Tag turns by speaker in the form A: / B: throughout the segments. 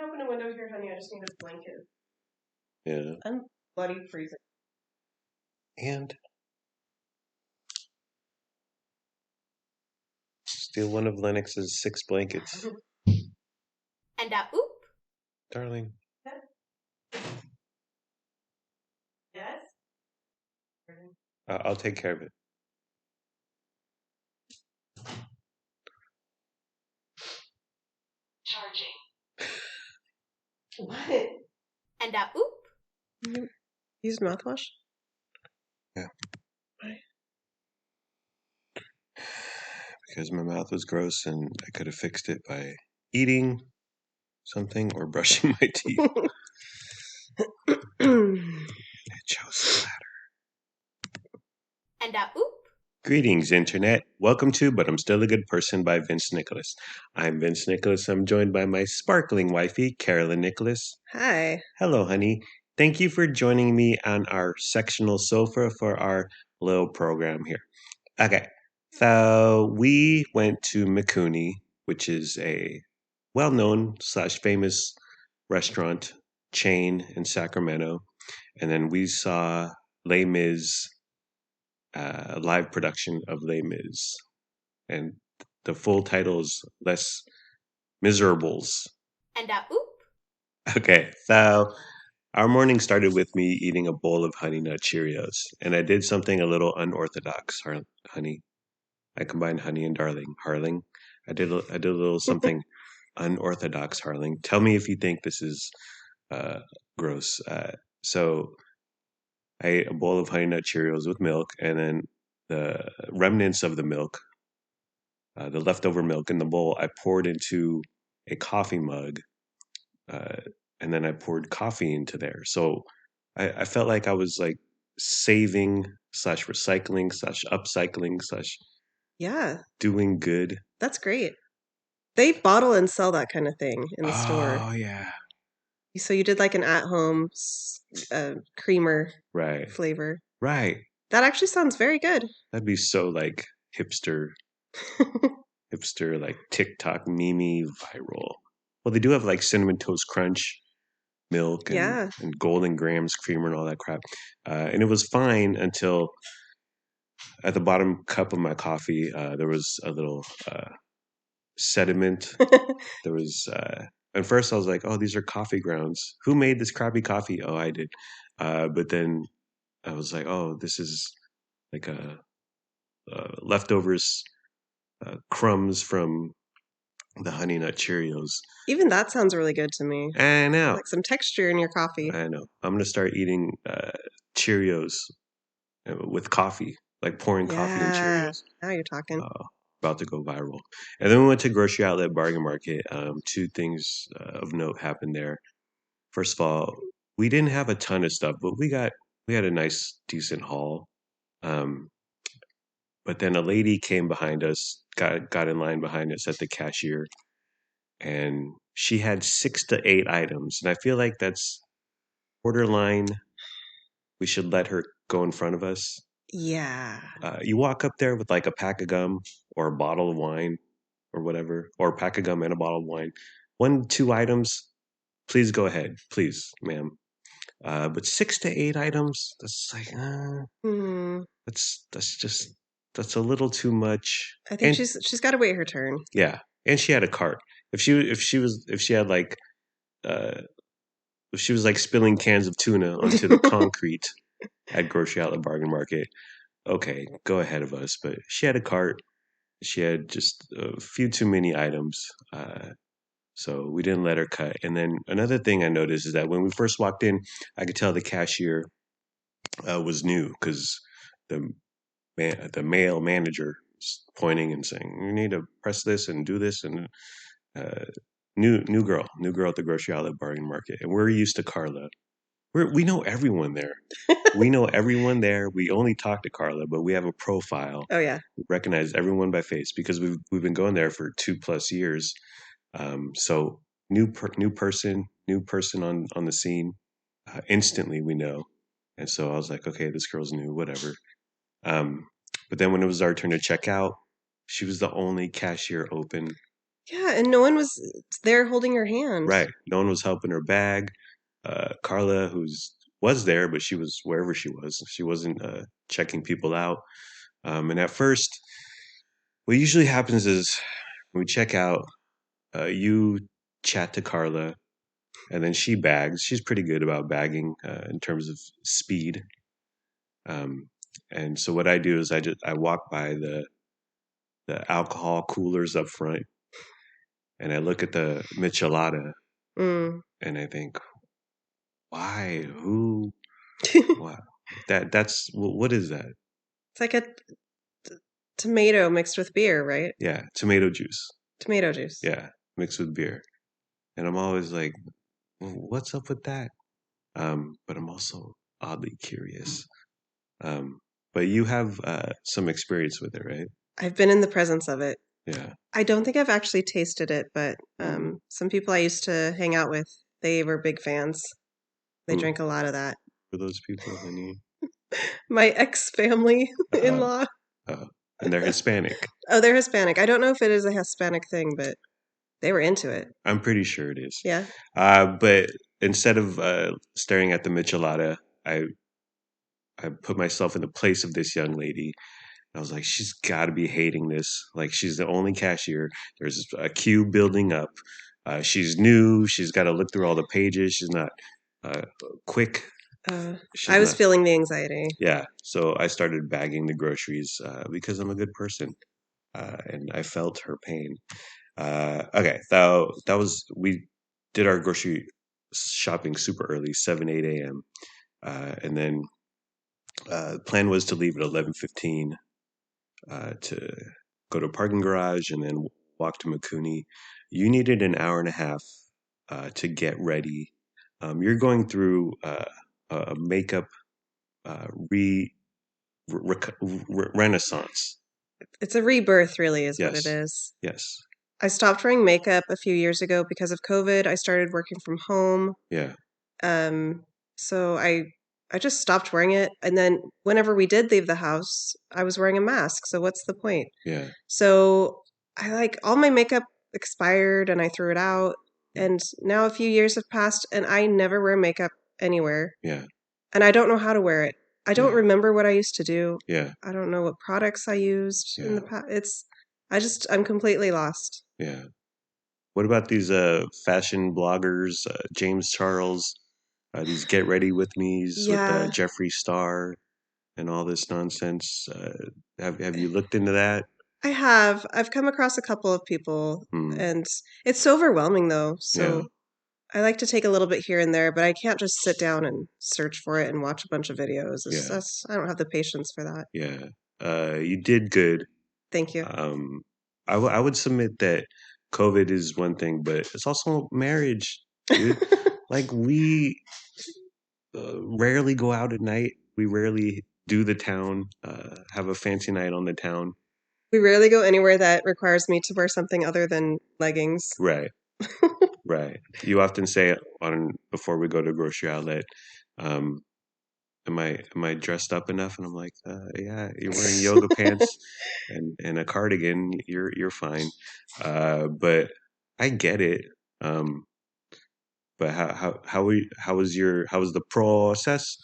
A: Open a window here, honey. I just need a blanket.
B: Yeah.
A: I'm bloody freezing.
B: And steal one of Lennox's 6 blankets.
C: And oop.
B: Darling.
A: Yes?
B: I'll take care of it.
A: Charging. What?
C: And oop.
A: You used mouthwash?
B: Yeah. Because my mouth was gross and I could have fixed it by eating something or brushing my teeth. I chose the latter.
C: And oop.
B: Greetings, Internet. Welcome to But I'm Still a Good Person by Vince Nicholas. I'm Vince Nicholas. I'm joined by my sparkling wifey, Carolyn Nicholas.
A: Hi.
B: Hello, honey. Thank you for joining me on our sectional sofa for our little program here. Okay, so we went to Mikuni, which is a well-known / famous restaurant chain in Sacramento. And then we saw Les Mis, live production of Les Mis. And the full title is Les Miserables.
C: And oop.
B: Okay, so our morning started with me eating a bowl of Honey Nut Cheerios. And I did something a little unorthodox, honey. I combined honey and Harling. I did a little something unorthodox, Harling. Tell me if you think this is gross. So I ate a bowl of Honey Nut Cheerios with milk, and then the remnants of the milk, the leftover milk in the bowl, I poured into a coffee mug, and then I poured coffee into there. So I felt like I was like saving / recycling / upcycling /
A: Yeah,
B: doing good.
A: that's great. They bottle and sell that kind of thing in the store.
B: Oh, yeah.
A: So you did like an at-home creamer
B: Right.
A: flavor.
B: Right.
A: That actually sounds very good.
B: That'd be so like hipster, like TikTok meme viral. Well, they do have like Cinnamon Toast Crunch milk and Golden Grams creamer and all that crap. And it was fine until at the bottom cup of my coffee, there was a little sediment. There was, at first I was like, oh, these are coffee grounds. Who made this crappy coffee? Oh, I did. But then I was like, oh, this is like leftovers, crumbs from the Honey Nut Cheerios.
A: Even that sounds really good to me.
B: I know.
A: Like some texture in your coffee.
B: I know. I'm going to start eating Cheerios with coffee, like pouring coffee in Cheerios.
A: Now you're talking.
B: About to go viral. And then we went to Grocery Outlet Bargain Market. 2 things of note happened there. First of all, we didn't have a ton of stuff, but we had a nice, decent haul. But then a lady came behind us, got in line behind us at the cashier, and she had 6 to 8 items. And I feel like that's borderline. We should let her go in front of us.
A: Yeah.
B: You walk up there with like a pack of gum or a bottle of wine or whatever, or a pack of gum and a bottle of wine. 1, 2 items, please go ahead. Please, ma'am. But 6 to 8 items, that's like, that's a little too much.
A: I think she's got to wait her turn.
B: Yeah, and she had a cart. If she was like spilling cans of tuna onto the concrete at Grocery Outlet Bargain Market, okay, go ahead of us. But she had a cart. She had just a few too many items. So we didn't let her cut. And then another thing I noticed is that when we first walked in, I could tell the cashier was new because the male manager was pointing and saying, "You need to press this and do this." And new girl at the Grocery Outlet Bargain Market, and we're used to Carla. We know everyone there. We know everyone there. We only talk to Carla, but we have a profile.
A: Oh yeah,
B: we recognize everyone by face because we've been going there for 2+ years. So new person on the scene. Instantly we know, and so I was like, okay, this girl's new, whatever. But then when it was our turn to check out, she was the only cashier open.
A: Yeah, and no one was there holding her hand.
B: Right. No one was helping her bag. Carla, was there, but she was wherever she was. She wasn't checking people out. And at first, what usually happens is when we check out, you chat to Carla, and then she bags. She's pretty good about bagging in terms of speed. Um, and so what I do is I walk by the alcohol coolers up front, and I look at the michelada,
A: Mm.
B: and I think, why? Who? Wow. What is that?
A: It's like a tomato mixed with beer, right?
B: Yeah, tomato juice.
A: Tomato juice.
B: Yeah, mixed with beer. And I'm always like, what's up with that? But I'm also oddly curious. Um, but you have some experience with it, right?
A: I've been in the presence of it.
B: Yeah.
A: I don't think I've actually tasted it, but
B: Mm.
A: some people I used to hang out with, they were big fans. They
B: Mm.
A: drank a lot of that.
B: For those people, honey.
A: My ex-family
B: Uh,
A: in-law.
B: and they're Hispanic.
A: Oh, they're Hispanic. I don't know if it is a Hispanic thing, but they were into it.
B: I'm pretty sure it is.
A: Yeah.
B: But instead of staring at the michelada, I I put myself in the place of this young lady. I was like, she's got to be hating this. Like, she's the only cashier. There's a queue building up. She's new. She's got to look through all the pages. She's not uh, quick. She's
A: I was
B: not.
A: feeling the anxiety.
B: Yeah. So I started bagging the groceries because I'm a good person, and I felt her pain. Okay, that was we did our grocery shopping super early, 7 8 a.m. And then plan was to leave at 11:15 to go to a parking garage and then walk to Mikuni. You needed an hour and a half to get ready. You're going through a makeup uh, re, renaissance.
A: It's a rebirth, really, is what it
B: Yes,
A: is.
B: yes,
A: I stopped wearing makeup a few years ago because of COVID. I started working from home.
B: yeah,
A: So I just stopped wearing it. And then whenever we did leave the house, I was wearing a mask. So what's the point?
B: yeah,
A: So I like all my makeup expired and I threw it out. And now a few years have passed and I never wear makeup anywhere.
B: yeah,
A: And I don't know how to wear it. I don't
B: yeah,
A: remember what I used to do.
B: yeah,
A: I don't know what products I used in
B: yeah,
A: the past. I'm completely lost.
B: yeah. What about these fashion bloggers, James Charles, these get ready with me's with
A: Yeah,
B: Jeffree Star and all this nonsense? Have you looked into that?
A: I have. I've come across a couple of people
B: Hmm.
A: and it's so overwhelming though.
B: Yeah,
A: So I like to take a little bit here and there, but I can't just sit down and search for it and watch a bunch of videos.
B: yeah,
A: I don't have the patience for that.
B: yeah. You did good.
A: Thank you.
B: Um, I would submit that COVID is one thing, but it's also marriage, dude. Like we rarely go out at night. We rarely do the town, have a fancy night on the town.
A: We rarely go anywhere that requires me to wear something other than leggings.
B: Right, right. You often say on before we go to a grocery outlet, um, am I dressed up enough? And I'm like, yeah, you're wearing yoga pants and a cardigan. You're fine. But I get it. Um, but how was the process?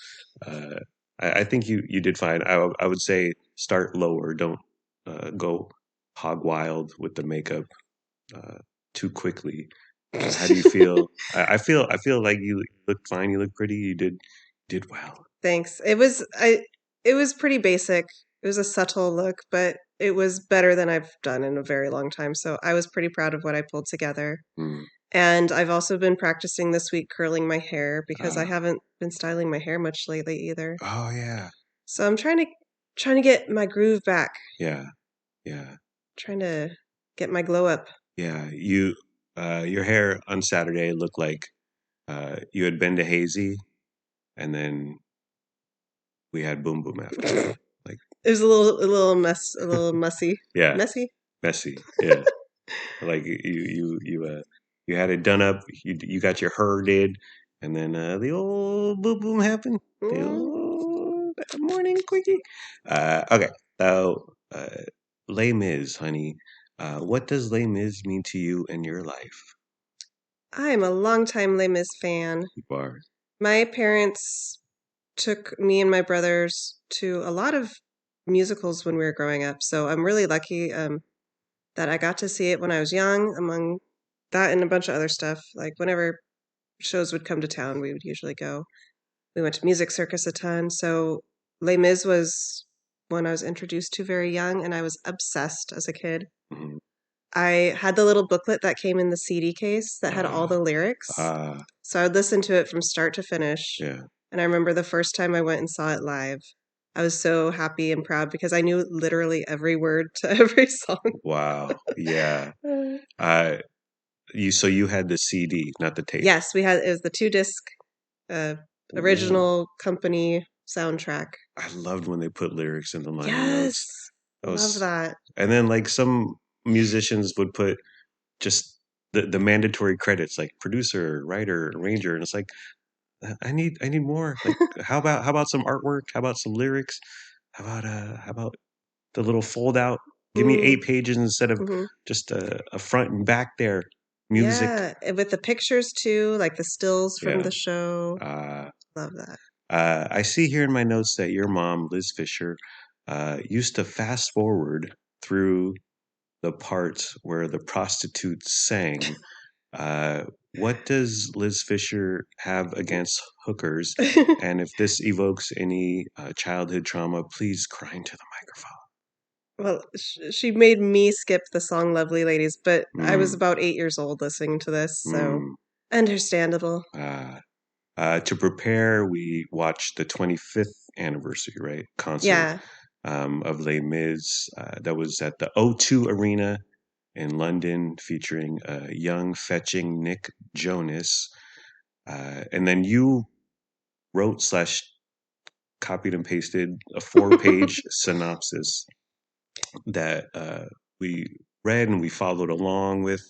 B: Uh, I think you did fine. I would say start lower. Don't go hog wild with the makeup uh, too quickly. How do you feel? I feel like you look fine. You look pretty. You did well.
A: Thanks. It was pretty basic. It was a subtle look, but it was better than I've done in a very long time. So I was pretty proud of what I pulled together.
B: Mm.
A: And I've also been practicing this week curling my hair because I
B: Uh,
A: haven't been styling my hair much lately either.
B: oh yeah,
A: So I'm trying to get my groove back,
B: yeah, yeah,
A: trying to get my glow up.
B: yeah. Your hair on Saturday looked like you had been to Hazy, and then we had Boom Boom after. Like,
A: It was a little messy.
B: yeah,
A: Messy?
B: messy. Yeah, like you had it done up. You got your hair did, and then the old Boom Boom happened. The
A: Mm.
B: old morning quickie. Okay, so Les Mis, honey. What does Les Mis mean to you in your life?
A: I'm a longtime Les Mis fan.
B: You are.
A: My parents took me and my brothers to a lot of musicals when we were growing up, so I'm really lucky that I got to see it when I was young, among that and a bunch of other stuff. Like whenever shows would come to town, we would usually go. We went to Music Circus a ton, so Les Mis was one I was introduced to very young, and I was obsessed as a kid.
B: Mhm.
A: I had the little booklet that came in the CD case that had all
B: Uh,
A: the lyrics.
B: uh,
A: So I would listen to it from start to finish.
B: yeah.
A: And I remember the first time I went and saw it live, I was so happy and proud because I knew literally every word to every song.
B: Wow. Yeah.
A: Uh,
B: Uh, so you had the CD, not the tape.
A: yes, it was the 2 disc uh,
B: Ooh.
A: original company soundtrack.
B: I loved when they put lyrics in the liner
A: Yes,
B: notes. That
A: love
B: was,
A: that.
B: and then like some musicians would put just the mandatory credits like producer, writer, arranger, and it's like I need more. Like how about some artwork? How about some lyrics? How about the little fold out? Give me
A: Mm,
B: 8 pages instead of
A: hmm
B: just a front and back there. Music.
A: Yeah, and with the pictures too, like the stills from
B: Yeah.
A: the show.
B: Uh,
A: Love that.
B: I see here in my notes that your mom, Liz Fisher, used to fast forward through the parts where the prostitutes sang. Uh, what does Liz Fisher have against hookers? And if this evokes any childhood trauma, please cry into the microphone.
A: Well, she made me skip the song Lovely Ladies, but I was
B: Mm,
A: about 8 years old listening to this, so
B: mm.
A: understandable.
B: Uh, to prepare, we watched the 25th anniversary, right, concert
A: Yeah.
B: of Les Mis. That was at the O2 Arena in London, featuring young, fetching Nick Jonas. And then you wrote slash copied and pasted a 4 page synopsis that we read and we followed along with.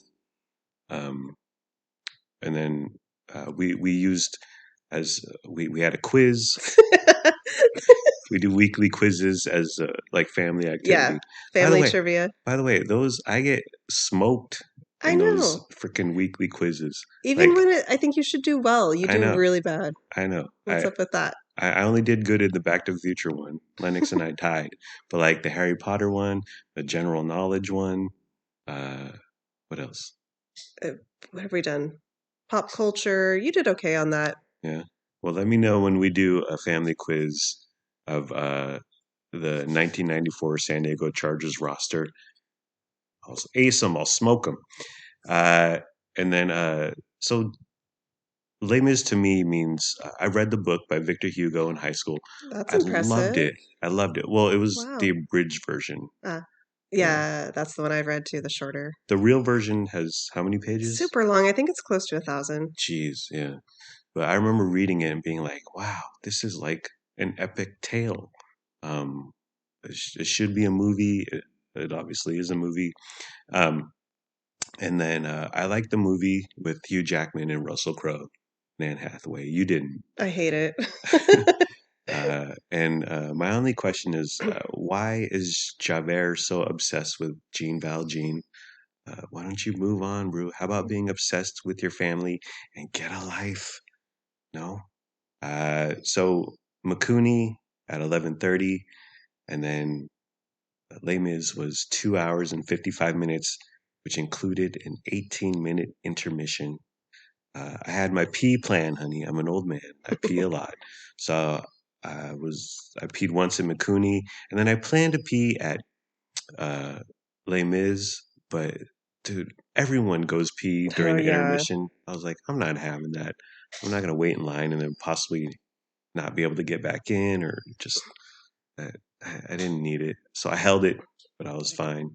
B: Um, and then we used as we had a quiz. We do weekly quizzes as like family
A: Yeah,
B: activity. By the
A: family
B: way,
A: trivia.
B: those I get smoked
A: I
B: in those
A: know.
B: freaking weekly quizzes.
A: Even
B: Like
A: I think you should do well. You
B: I
A: do
B: know,
A: really bad.
B: I know.
A: What's up with that?
B: I only did good in the Back to the Future one. Lennox and I tied, but like the Harry Potter one, the general knowledge one. Uh, what else?
A: Uh, what have we done? Pop culture. You did okay on that.
B: Yeah. Well, let me know when we do a family quiz of the 1994 San Diego Chargers roster. I'll ace them. I'll smoke them. Uh, and then, so Les Mis to me means I read the book by Victor Hugo in high school.
A: That's
B: I loved
A: impressive.
B: it. I loved it. Well, it was the
A: Wow.
B: abridged version.
A: Ah,
B: Yeah.
A: yeah, that's the one I've read too, the shorter.
B: The real version has how many pages?
A: Super long. I think it's close to 1,000.
B: Jeez, yeah. But I remember reading it and being like, wow, this is like an epic tale. Um, it should be a movie. It obviously is a movie. Um, and then I like the movie with Hugh Jackman and Russell Crowe, Anne Hathaway. You didn't.
A: I hate it.
B: And my only question is, why is Javert so obsessed with Jean Valjean? Why don't you move on, bro? How about being obsessed with your family and get a life? No. So Mikuni at 11:30, and then Les Mis was 2 hours and 55 minutes, which included an 18-minute intermission. I had my pee plan, honey. I'm an old man. I pee a lot. So I peed once in Mikuni, and then I planned to pee at uh, Les Mis, but dude, everyone goes pee during
A: Oh,
B: the
A: yeah.
B: intermission. I was like, I'm not having that. I'm not gonna wait in line and then possibly not be able to get back in, or just I, I didn't need it, so I held it, but I was fine.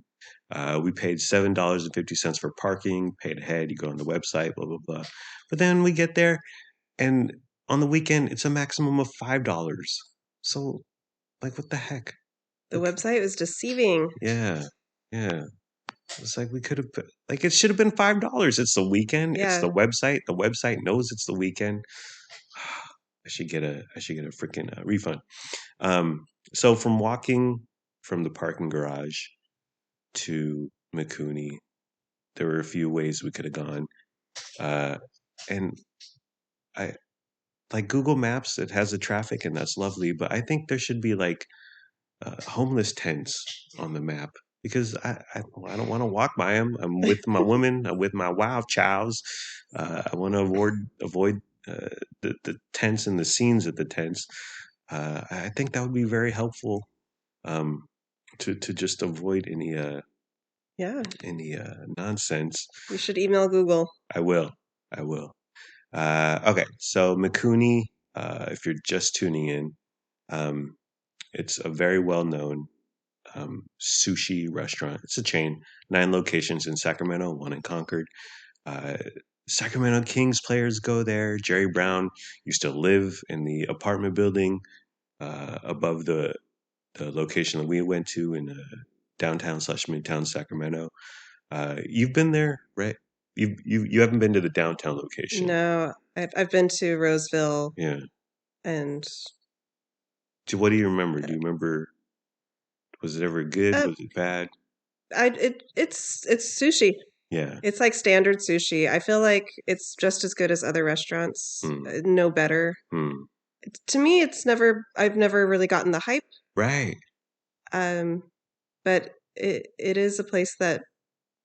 B: We paid $7.50 for parking, paid ahead. You go on the website, blah blah blah. But then we get there, and on the weekend, it's a maximum of $5. So, like, what the heck?
A: The website was deceiving.
B: Yeah, yeah. It's like we could have, like, it should have been $5. It's the weekend. It's
A: Yeah.
B: the website. The website knows it's the weekend. I should get a freaking refund. So from walking from the parking garage to Mikuni. There were a few ways we could have gone. And I like Google Maps, it has the traffic and that's lovely, but I think there should be like homeless tents on the map because I don't want to walk by them. I'm with my woman, I'm with my wild chows. I want to avoid the tents and the scenes at the tents. I think that would be very helpful um, to just avoid
A: Yeah,
B: any nonsense.
A: you should email Google.
B: I will. I will. Okay, so Mikuni, if you're just tuning in, um, it's a very well known sushi restaurant. It's a chain, 9 locations in Sacramento, one in Concord. Uh, Sacramento Kings players go there. Jerry Brown used to live in the apartment building above the location that we went to in downtown/midtown Sacramento. You've been there, right? You haven't been to the downtown location.
A: No, I've been to Roseville,
B: Yeah.
A: and
B: What do you remember? Do you remember? Was it ever good?
A: uh,
B: Was it bad?
A: it's sushi.
B: Yeah.
A: It's like standard sushi. I feel like it's just as good as other restaurants,
B: Hmm.
A: no better.
B: Hmm.
A: To me, I've never really gotten the hype.
B: Right.
A: Um, but it is a place that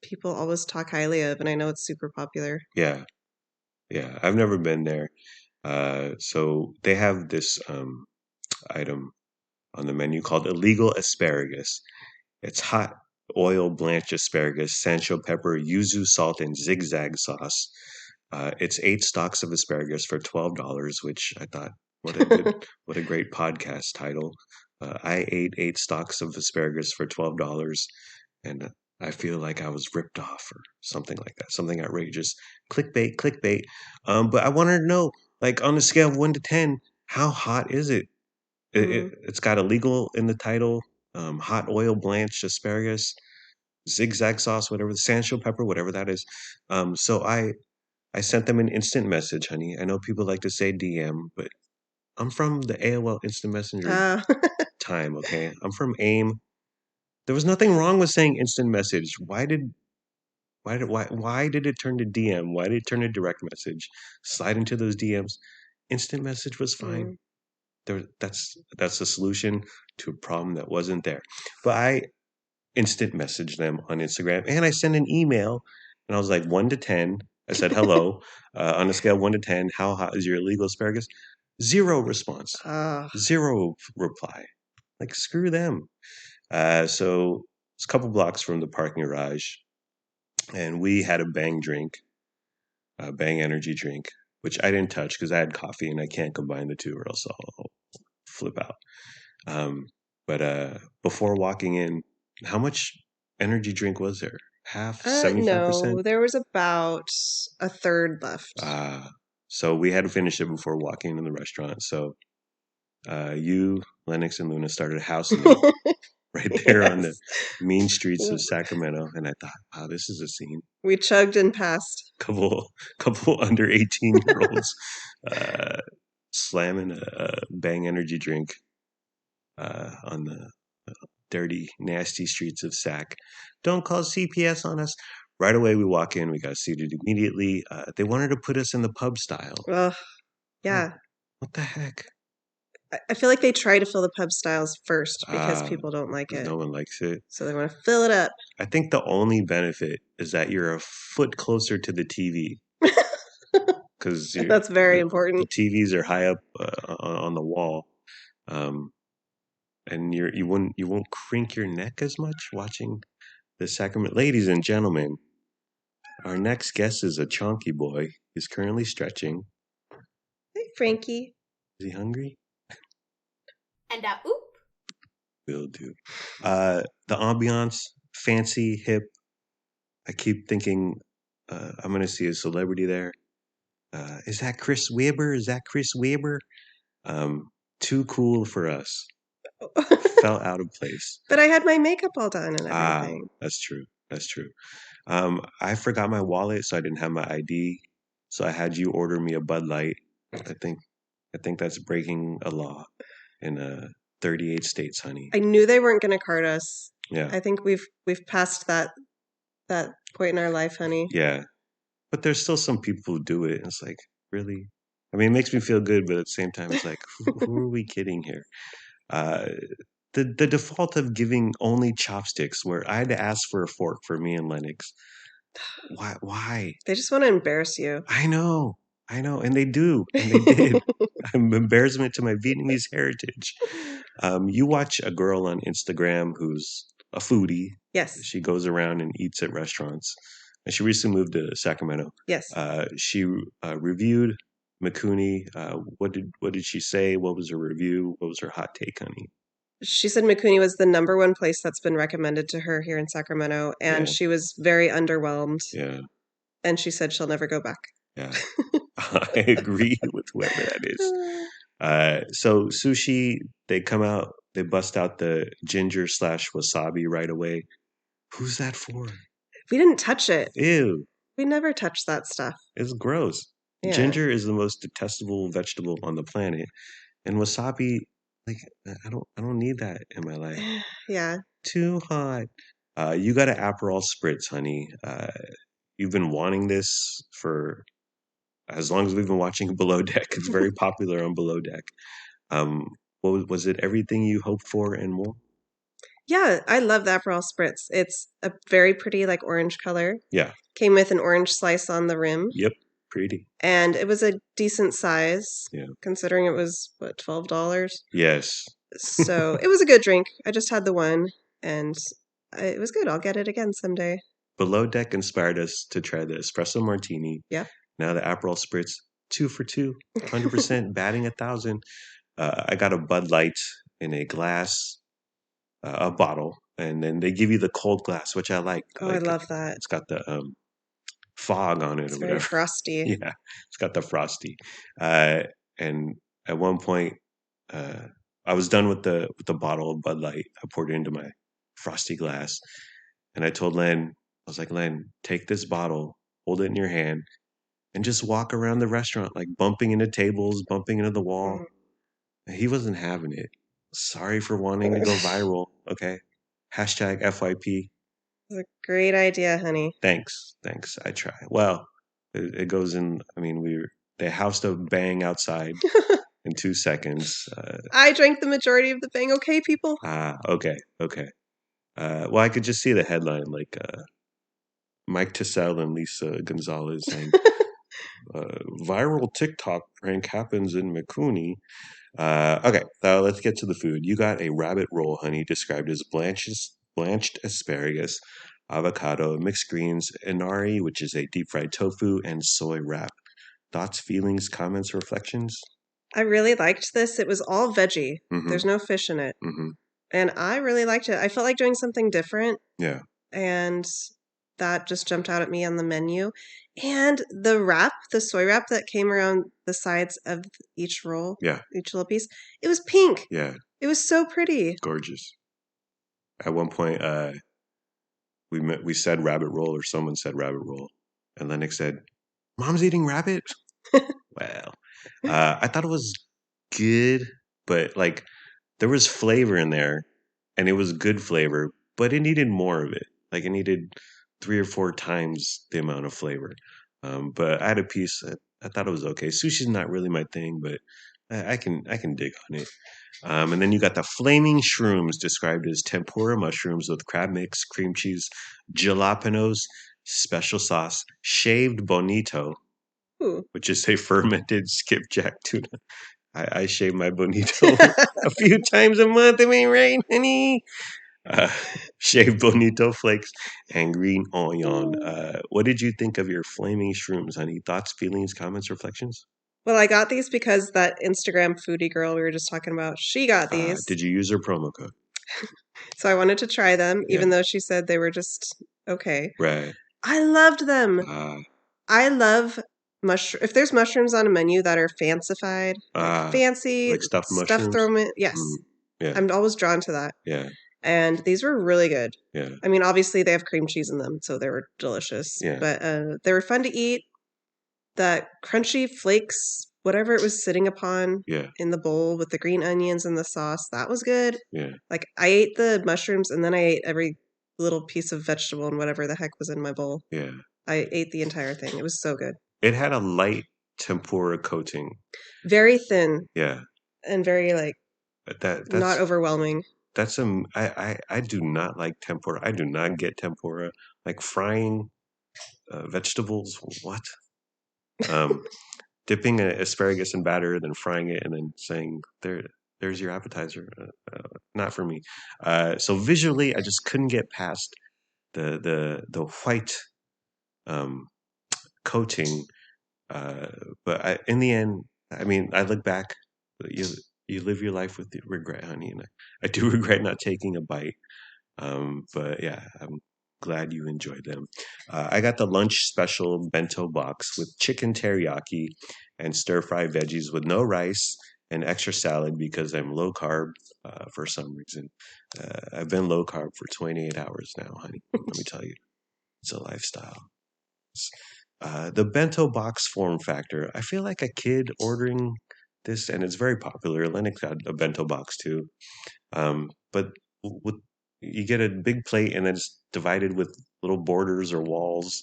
A: people always talk highly of, and I know it's super popular.
B: Yeah. Yeah. I've never been there. So they have this item on the menu called illegal asparagus. It's hot oil blanched asparagus, Sancho pepper, yuzu salt, and zigzag sauce. It's 8 stalks of asparagus for $12, which I thought, what a great podcast title. I ate 8 stalks of asparagus for $12, and I feel like I was ripped off or something like that, something outrageous. Clickbait, clickbait. But I wanted to know, like on a scale of 1 to 10, how hot is it?
A: Mm.
B: It's got illegal in the title, hot oil blanched asparagus, zigzag sauce, whatever, the Sancho pepper, whatever that is. So I sent them an instant message, honey. I know people like to say DM, but I'm from the AOL Instant Messenger
A: Uh,
B: time, okay? I'm from AIM. There was nothing wrong with saying instant message. Why did it turn to DM? Why did it turn to direct message? Slide into those DMs. Instant message was fine.
A: mm.
B: That's a solution to a problem that wasn't there. But I instant messaged them on Instagram and I sent an email and I was like 1 to 10. I said hello on a scale of 1 to 10. How hot is your illegal asparagus? Zero response,
A: Ah,
B: zero reply. Like screw them. So it's a couple blocks from the parking garage, and we had a Bang energy drink, which I didn't touch because I had coffee and I can't combine the two or else I'll flip out. Um, but before walking in, how much energy drink was there? Half, 75%?
A: no, there was about a third left.
B: So we had to finish it before walking in the restaurant. So you, Lennox, and Luna started housing it right there on the
A: Yes.
B: mean streets of Sacramento. And I thought, wow, this is a scene.
A: We chugged and passed.
B: Couple under 18-year-olds slamming a Bang energy drink on the dirty, nasty streets of Sac. Don't call CPS on us. Right away, we walk in. We got seated immediately. They wanted to put us in the pub style.
A: Well,
B: What,
A: yeah.
B: what the heck?
A: I feel like they try to fill the pub styles first because
B: Ah,
A: people don't like
B: because
A: it.
B: no one likes it.
A: So they want to fill it up.
B: I think the only benefit is that you're a foot closer to the TV because
A: That's very
B: the
A: important.
B: TVs are high up on the wall, and you won't crink your neck as much watching the Sacrament. Ladies and gentlemen, our next guest is a chonky boy. He's currently stretching.
A: Hey, Frankie.
B: Is he hungry?
C: And a oop.
B: Will do. The ambiance, fancy, hip. I keep thinking I'm going to see a celebrity there. Is that Chris Webber? Is that Chris Webber? Too cool for us. Fell out of place.
A: But I had my makeup all done and
B: Ah,
A: everything.
B: that's true. That's true. I forgot my wallet, so I didn't have my ID. So I had you order me a Bud Light. I think that's breaking a law in 38 states, honey.
A: I knew they weren't going to card us.
B: Yeah.
A: I think we've passed that that point in our life, honey.
B: Yeah. But there's still some people who do it. And it's like, really? I mean, it makes me feel good, but at the same time, it's like, who are we kidding here? Uh, the default of giving only chopsticks, where I had to ask for a fork for me and Lennox. Why? Why?
A: They just want to embarrass you.
B: I know, and they do, and they did. I'm embarrassment to my Vietnamese heritage. You watch a girl on Instagram who's a foodie.
A: Yes.
B: She goes around and eats at restaurants. And she recently moved to Sacramento.
A: Yes.
B: She reviewed Mikuni. What did she say? What was her review? What was her hot take, honey?
A: She said Mikuni was the number one place that's been recommended to her here in Sacramento, and
B: Yeah.
A: she was very underwhelmed.
B: Yeah.
A: And she said she'll never go back.
B: Yeah. I agree with whoever that is. So sushi, they come out, they bust out the ginger/wasabi right away. Who's that for?
A: We didn't touch it.
B: Ew.
A: We never touched that stuff.
B: It's gross.
A: Yeah.
B: Ginger is the most detestable vegetable on the planet, and wasabi, like I don't need that in my life.
A: Yeah.
B: Too hot. You got an Aperol spritz, honey. You've been wanting this for as long as we've been watching Below Deck. It's very popular on Below Deck. What was it? Everything you hoped for and more?
A: Yeah, I love the Aperol Spritz. It's a very pretty, like, orange color.
B: Yeah.
A: Came with an orange slice on the rim.
B: Yep. Pretty.
A: And it was a decent size.
B: Yeah.
A: Considering it was, what, $12?
B: Yes.
A: So it was a good drink. I just had the one, and it was good. I'll get it again someday.
B: Below Deck inspired us to try the espresso martini.
A: Yeah.
B: Now the Aperol Spritz, 2 for 2, 100%, batting 1,000. I got a Bud Light in a glass, a bottle, and then they give you the cold glass, which I like.
A: Oh, I love that.
B: It's got the fog on it
A: It's
B: or
A: very
B: whatever.
A: frosty.
B: Yeah, it's got the frosty. And at one point, I was done with the bottle of Bud Light. I poured it into my frosty glass, and I told Len, I was like, Len, take this bottle, hold it in your hand, and just walk around the restaurant, like bumping into tables, bumping into the wall. He wasn't having it. Sorry for wanting to go viral. Okay. Hashtag FYP.
A: It's a great idea, honey.
B: Thanks. I try. Well, it goes in. I mean, they housed a bang outside in 2 seconds.
A: I drank the majority of the bang. Okay, people.
B: Okay. Well, I could just see the headline, like Mike Tissell and Lisa Gonzalez saying, viral TikTok prank happens in Mikuni. Okay, so let's get to the food. You got a rabbit roll, honey, described as blanched asparagus, avocado, mixed greens, inari, which is a deep fried tofu, and soy wrap. Thoughts, feelings, comments, reflections?
A: I really liked this. It was all veggie.
B: Mm-hmm.
A: There's no fish in it.
B: Mm-hmm.
A: And I really liked it. I felt like doing something different.
B: Yeah.
A: And that just jumped out at me on the menu. And the wrap, the soy wrap that came around the sides of each roll, each little piece, it was pink.
B: Yeah.
A: It was so pretty.
B: Gorgeous. At one point, we said rabbit roll, or someone said rabbit roll, and Lennox said, "Mom's eating rabbit." Well, I thought it was good, but like there was flavor in there, and it was good flavor, but it needed more of it. Like it needed 3 or 4 times the amount of flavor. But I had a piece that I thought it was okay. Sushi's not really my thing, but I can dig on it. And then you got the flaming shrooms, described as tempura mushrooms with crab mix, cream cheese, jalapenos, special sauce, shaved bonito, which is a fermented skipjack tuna. I shave my bonito a few times a month. Am I right, honey? Shaved bonito flakes and green onion. What did you think of your flaming shrooms, honey? Thoughts, feelings, comments, reflections?
A: Well, I got these because that Instagram foodie girl we were just talking about, she got these.
B: Did you use her promo code?
A: So I wanted to try them, even though she said they were just okay.
B: Right.
A: I loved them. I love mushroom. If there's mushrooms on a menu that are fancified, like fancy,
B: like stuffed mushrooms,
A: thrown in, yes.
B: Yeah.
A: I'm always drawn to that.
B: Yeah.
A: And these were really good.
B: Yeah.
A: I mean, obviously they have cream cheese in them, so they were delicious.
B: Yeah.
A: But they were fun to eat. That crunchy flakes, whatever it was sitting upon in the bowl with the green onions and the sauce, that was good.
B: Yeah.
A: Like I ate the mushrooms and then I ate every little piece of vegetable and whatever the heck was in my bowl.
B: Yeah.
A: I ate the entire thing. It was so good.
B: It had a light tempura coating.
A: Very thin
B: Yeah.
A: and very like not
B: That's
A: overwhelming.
B: I do not like tempura. I do not get tempura. Like frying vegetables, what? Um, dipping asparagus in batter, then frying it, and then saying there's your appetizer. Not for me. So visually, I just couldn't get past the white um, coating. Uh, but in the end, I mean, I look back. You you live your life with regret, honey, and I do regret not taking a bite. But yeah, I'm glad you enjoyed them. I got the lunch special bento box with chicken teriyaki and stir fried veggies with no rice and extra salad because I'm low carb for some reason. I've been low carb for 28 hours now, honey. Let me tell you, it's a lifestyle. The bento box form factor. I feel like a kid ordering this, and it's very popular. Lennox got a bento box too. But with you get a big plate and then it's divided with little borders or walls,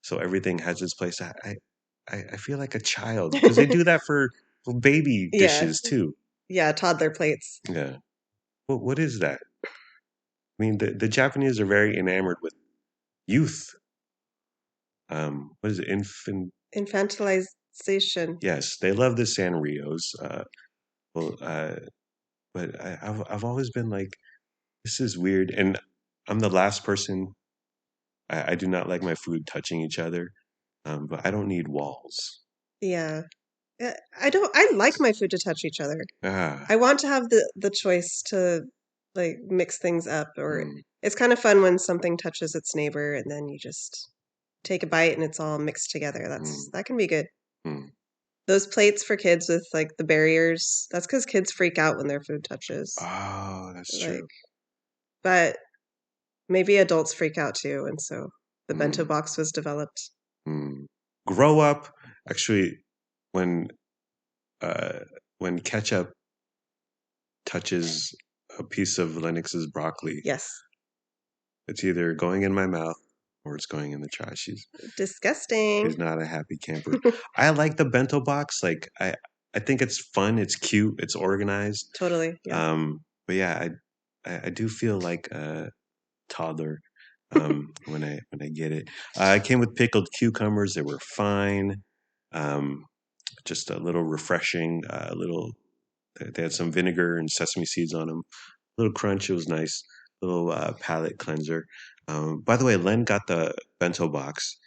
B: so everything has its place. I feel like a child because they do that for baby
A: Yeah.
B: dishes too.
A: Yeah, toddler plates.
B: Yeah. What is that? I mean, the Japanese are very enamored with youth. What is it? Infant.
A: Infantilization.
B: Yes, they love the Sanrios. Well, but I've always been like, this is weird, and I'm the last person. I do not like my food touching each other, but I don't need walls.
A: Yeah. I like my food to touch each other.
B: Ah,
A: I want to have the choice to like mix things up, or
B: mm,
A: it's kind of fun when something touches its neighbor and then you just take a bite and it's all mixed together.
B: mm,
A: That can be good.
B: mm.
A: Those plates for kids with like the barriers, that's because kids freak out when their food touches.
B: Oh, that's
A: Like,
B: true.
A: but maybe adults freak out too, and so the bento
B: Mm,
A: box was developed.
B: mm. Grow up. Actually, when uh, when ketchup touches a piece of Lennox's broccoli,
A: Yes.
B: it's either going in my mouth or it's going in the trash.
A: Disgusting.
B: She's not a happy camper. I like the bento box. Like I think it's fun. It's cute. It's organized.
A: Totally. Yeah.
B: But yeah, I do feel like a toddler when I get it. It came with pickled cucumbers. They were fine. Um, just a little refreshing. A little. They had some vinegar and sesame seeds on them. A little crunch. It was nice. Little palate cleanser. By the way, Len got the bento box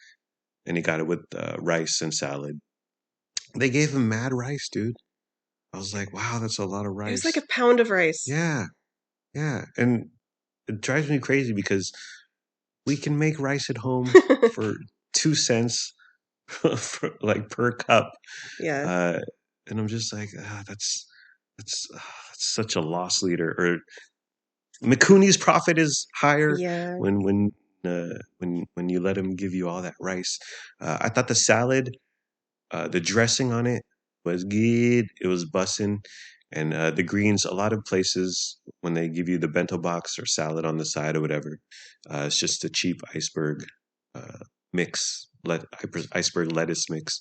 B: and he got it with rice and salad. They gave him mad rice, dude. I was like, wow, that's a lot of
A: It was like a
B: rice.
A: pound of rice.
B: Yeah, yeah. And it drives me crazy because we can make rice at home for 2 cents for like per cup.
A: Yeah.
B: Uh, and I'm just like, that's such a loss leader. Or Mikuni's profit is higher
A: Yeah.
B: when you let him give you all that rice. I thought the salad, the dressing on it was good. It was bussin'. And the greens, a lot of places when they give you the bento box or salad on the side or whatever, it's just a cheap iceberg uh, mix, iceberg lettuce mix.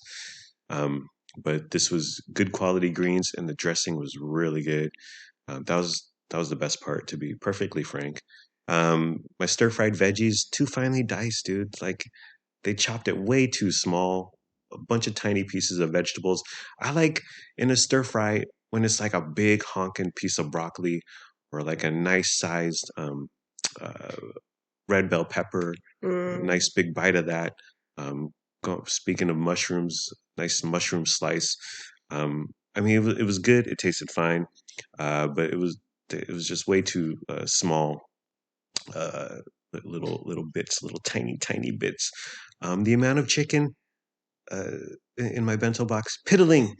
B: Um, but this was good quality greens, and the dressing was really good. That was the best part, to be perfectly frank. My stir fried veggies, too finely diced, dude. Like they chopped it way too small, a bunch of tiny pieces of vegetables. I like in a stir fry when it's like a big honking piece of broccoli or like a nice sized uh, red bell pepper, a
A: Mm.
B: nice big bite of that. Speaking of mushrooms, nice mushroom slice. I mean, it was good. It tasted fine, but it was just way too small uh, little bits, little tiny bits. The amount of chicken uh, in my bento box, piddling,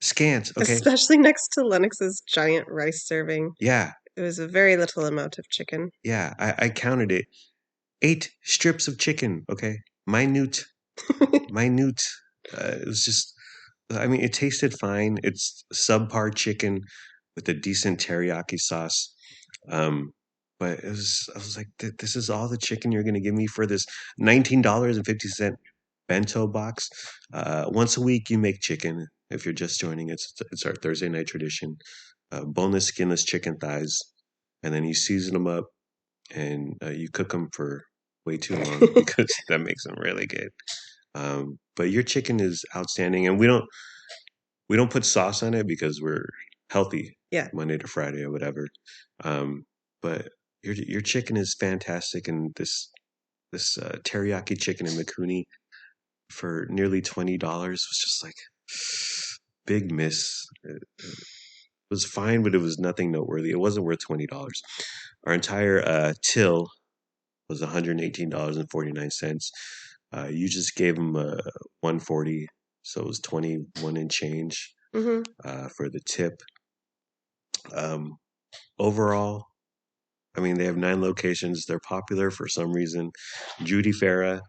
B: scant. Okay,
A: Especially next to Lennox's giant rice serving.
B: yeah,
A: It was a very little amount of chicken.
B: yeah. I counted it. 8 strips of chicken. Okay, minute, minute. It was just. I mean, it tasted fine. It's subpar chicken with a decent teriyaki sauce. Um, but I was like, this is all the chicken you're gonna give me for this $19.50 bento box. Once a week, you make chicken. If you're just joining, it's our Thursday night tradition. Boneless, skinless chicken thighs, and then you season them up and you cook them for way too long because that makes them really good. But your chicken is outstanding, and we don't put sauce on it because we're healthy
A: Yeah.
B: Monday to Friday or whatever. But your chicken is fantastic, and this teriyaki chicken in Mikuni for nearly $20 was just like big miss. It was fine, but it was nothing noteworthy. It wasn't worth $20. Our entire till was $118.49. You just gave them 140, so it was 21 and change
A: Mm-hmm.
B: for the tip. Overall, I mean, they have 9 locations. They're popular for some reason. Judy Farah,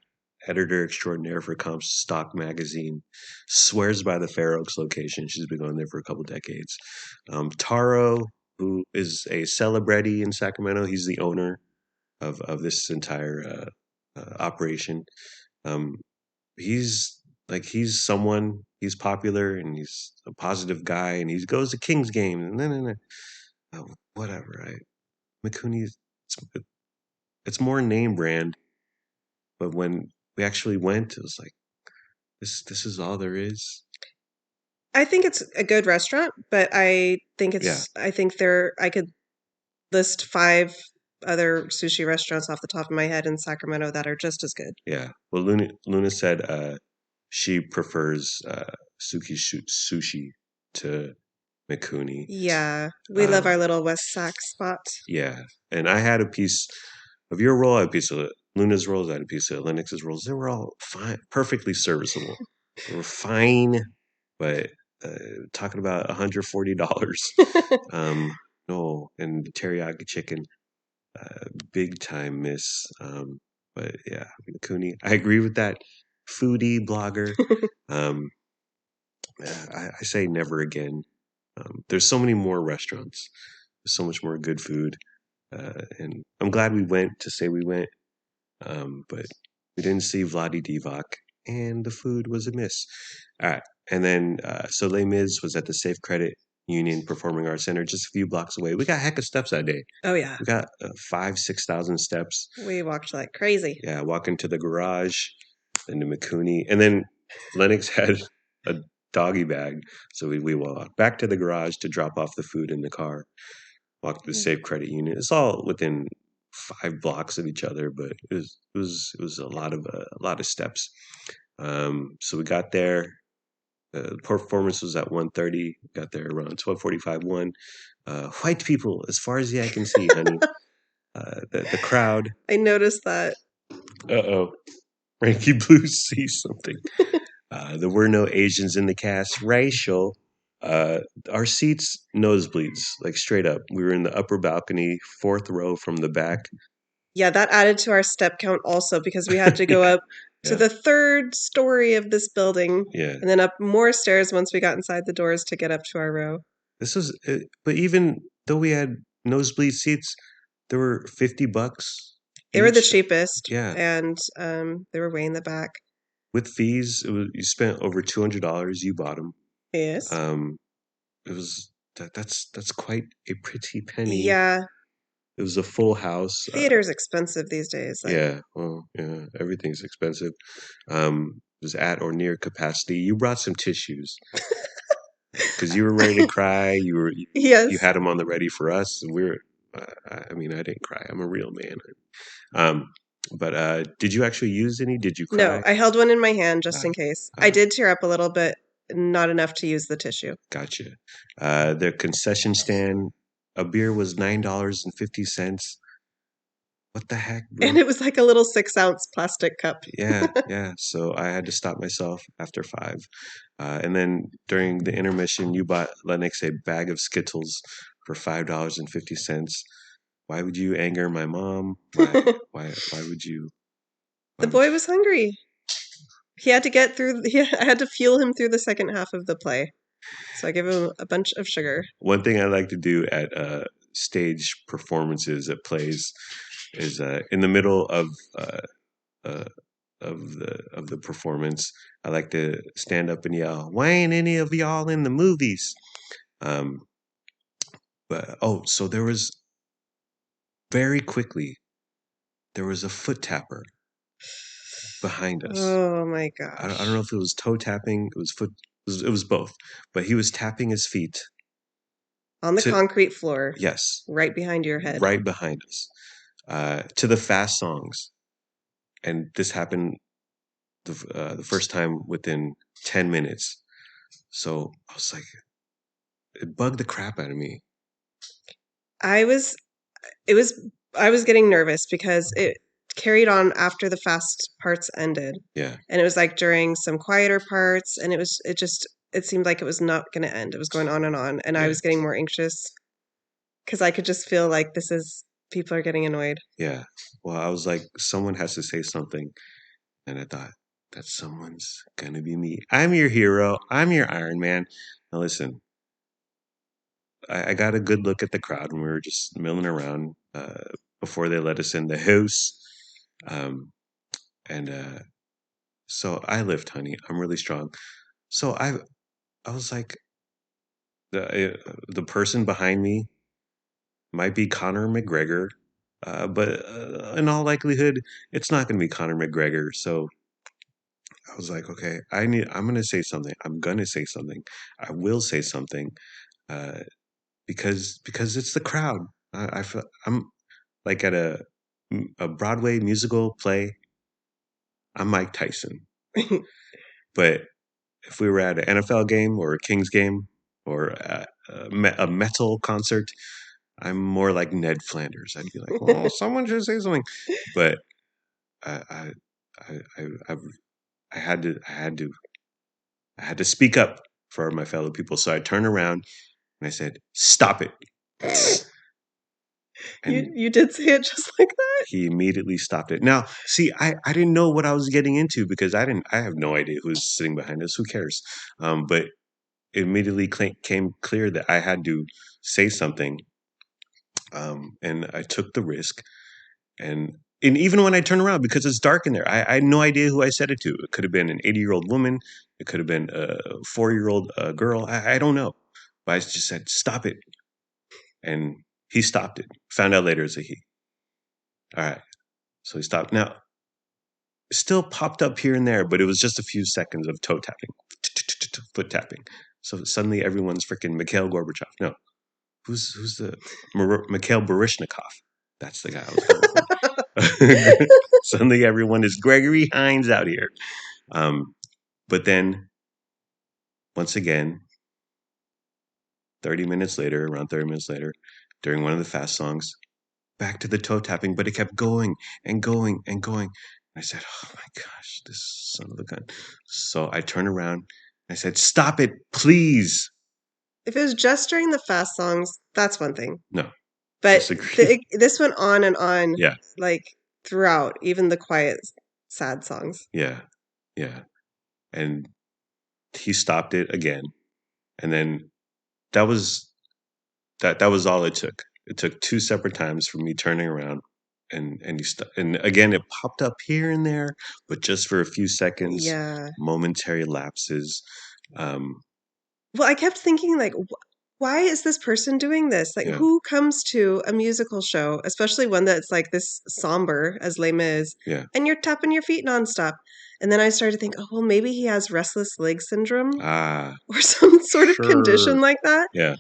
B: editor extraordinaire for Comstock Magazine, swears by the Fair Oaks location. She's been going there for a couple decades. Taro, who is a celebrity in Sacramento, he's the owner of this entire operation. Um, he's someone. He's popular and he's a positive guy, and he goes to Kings games and then whatever. Mikuni, it's more name brand, but when we actually went, it was like this is all there is.
A: I think it's a good restaurant, but I think
B: Yeah,
A: I could list 5 other sushi restaurants off the top of my head in Sacramento that are just as good.
B: yeah. Well, Luna said she prefers sushi to Mikuni.
A: Yeah, we love
B: Um,
A: our little West Sac spot.
B: yeah, and I had a piece of your roll. I had a piece of Luna's rolls. I had a piece of Lennox's rolls. They were all fine, perfectly serviceable. They were fine, but talking about $140. No, and the teriyaki chicken, big time miss. But yeah, Cooney, I agree with that foodie blogger. Um, I say never again. There's so many more restaurants. There's so much more good food, and I'm glad we went to say we went. But we didn't see Vladi Divac, and the food was a miss. All right, and then so Les Mis was at the Safe Credit Union Performing Arts Center, just a few blocks away. We got a heck of steps that day.
A: Oh, yeah.
B: We got 5,000-6,000 steps.
A: We walked like crazy.
B: Yeah, walking to the garage, then to Mikuni, and then Lennox had a doggy bag, so we walked back to the garage to drop off the food in the car. Walked to the Safe Credit Union. It's all within 5 blocks of each other, but it was a lot of steps. So we got there. The performance was at 1:30. Got there around 12:45. White people, as far as the eye can see, honey. The crowd.
A: I noticed that.
B: Uh-oh. Frankie Blue sees something. There were no Asians in the cast. Racial. Our seats, nosebleeds, like straight up. We were in the upper balcony, 4th row from the back.
A: Yeah, that added to our step count also because we had to go up to
B: Yeah.
A: the 3rd story of this building
B: Yeah.
A: and then up more stairs once we got inside the doors to get up to our row.
B: This was, but even though we had nosebleed seats, they were $50.
A: They were the
B: each.
A: cheapest,
B: Yeah.
A: and they were way in the back.
B: With fees, you spent over $200. You bought them.
A: Yes.
B: It was that's quite a pretty penny.
A: Yeah.
B: It was a full house.
A: Theater's expensive these days.
B: Yeah, well, yeah, everything's expensive. It was at or near capacity. You brought some tissues because you were ready to cry. You
A: Yes.
B: had them on the ready for us. And I mean, I didn't cry. I'm a real man. But did you actually use any? Did you cry?
A: No, I held one in my hand just in case. I did tear up a little bit, not enough to use the tissue.
B: Gotcha. The concession stand, a beer was $9.50. What the heck, bro?
A: And it was like a little 6-ounce plastic cup.
B: Yeah. So I had to stop myself after 5. And then during the intermission, you bought Lennox a bag of Skittles for $5.50. Why would you anger my mom? Why would you?
A: The boy was hungry. He had to get through. I had to fuel him through the second half of the play. So I gave him a bunch of sugar.
B: One thing I like to do at stage performances at plays is in the middle uh, of the performance. I like to stand up and yell, "Why ain't any of y'all in the movies?" Um, but so there was very quickly there was a foot tapper behind us.
A: Oh my
B: I don't know
A: gosh.
B: if it was toe tapping, it was foot, it was both, but he was tapping his feet
A: On the
B: to
A: concrete floor,
B: yes,
A: right behind your head.
B: right behind us, to the fast songs, and this happened the first time within 10 minutes. So I was like, it bugged the crap out of me.
A: I was it was I was getting nervous because it carried on after the fast parts ended.
B: Yeah,
A: And it was like during some quieter parts and it seemed like it was not going to end. It was going on and I
B: yeah,
A: was getting more anxious because I could just feel like people are getting annoyed.
B: yeah. Well, I was like, someone has to say something, and I thought that someone's gonna be me. I'm your hero. I'm your Iron Man. Now listen, I got a good look at the crowd when we were just milling around before they let us in the house. Um, and so I lift, honey. I'm really strong. So I was like, the person behind me might be Conor McGregor, but in all likelihood, it's not going to be Conor McGregor. So I was like, okay, I'm going to say something. I'm going to say something. I will say something uh, because it's the crowd. I'm like at a Broadway musical play. I'm Mike Tyson, but if we were at an NFL game or a Kings game or a metal concert, I'm more like Ned Flanders. I'd be like, "Oh, someone should say something," but I, I, I had to, I had to speak up for my fellow people. So I turned around and I said, "Stop it!" And
A: You did say it just like that?
B: he immediately stopped it. Now, see, I didn't know what I was getting into because I have no idea who's sitting behind us. Who cares? But it immediately came clear that I had to say something, and I took the risk. And even when I turn around, because it's dark in there, I had no idea who I said it to. It could have been an 80-year-old woman. It could have been a 4-year-old girl. I don't know. But I just said, "Stop it." And he stopped it. Found out later it's a he. All right. So he stopped. Now, it still popped up here and there, but it was just a few seconds of toe tapping, foot tapping. So suddenly everyone's freaking Mikhail Gorbachev. No, who's the Mikhail Baryshnikov? That's the guy I was going for. Suddenly everyone is Gregory Hines out here. But then once again, around 30 minutes later, during one of the fast songs, back to the toe tapping, but it kept going and going and going. I said, "Oh my gosh, this son of a gun." So I turned around and I said, "Stop it, please."
A: If it was just during the fast songs, that's one thing.
B: No,
A: But
B: disagree.
A: this went on and on,
B: Yeah,
A: like throughout, even the quiet, sad songs.
B: yeah, yeah. And he stopped it again. And then that was that was all it took. It took two separate times for me turning around and again it popped up here and there, but just for a few seconds,
A: Yeah.
B: momentary lapses. Um,
A: Well, I kept thinking, like, why is this person doing this? Like,
B: yeah,
A: who comes to a musical show, especially one that's like this somber as Les Mis,
B: yeah.
A: and you're tapping your feet nonstop? And then I started to think, oh, well, maybe he has restless leg syndrome
B: Ah,
A: or some sort of
B: sure.
A: condition like that.
B: Yeah,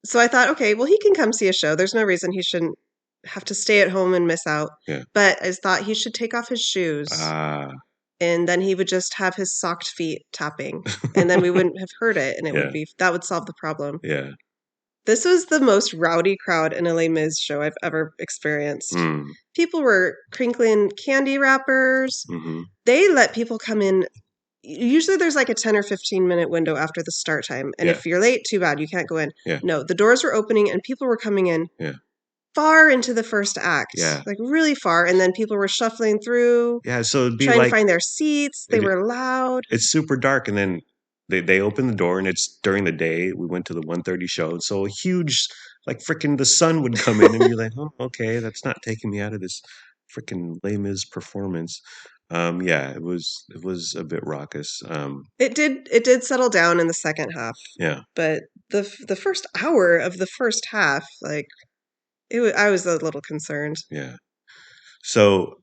A: So I thought, okay, well, he can come see a show. There's no reason he shouldn't have to stay at home and miss out.
B: yeah.
A: But I thought he should take off his shoes
B: Ah,
A: and then he would just have his socked feet tapping. And then we wouldn't have heard it and
B: yeah,
A: that would solve the problem.
B: yeah.
A: This was the most rowdy crowd in a Les Mis show I've ever experienced.
B: Mm,
A: People were crinkling candy wrappers.
B: mm-hmm.
A: They let people come in. Usually there's like a 10 or 15-minute window after the start time. And
B: Yeah,
A: if you're late, too bad, you can't go in.
B: yeah,
A: No, the doors were opening and people were coming in
B: yeah,
A: far into the first act,
B: yeah,
A: like really far. And then people were shuffling through,
B: yeah. So it'd be
A: trying to
B: like
A: find their seats. They were loud.
B: it's super dark, and then they open the door, and it's during the day. We went to the 1:30 show, so a huge Like freaking the sun would come in and you're like, oh, okay, that's not taking me out of this freaking Les Mis performance. Yeah, it was a bit raucous.
A: It did settle down in the second half,
B: Yeah,
A: but the first hour of the first half, like I was a little concerned.
B: yeah. So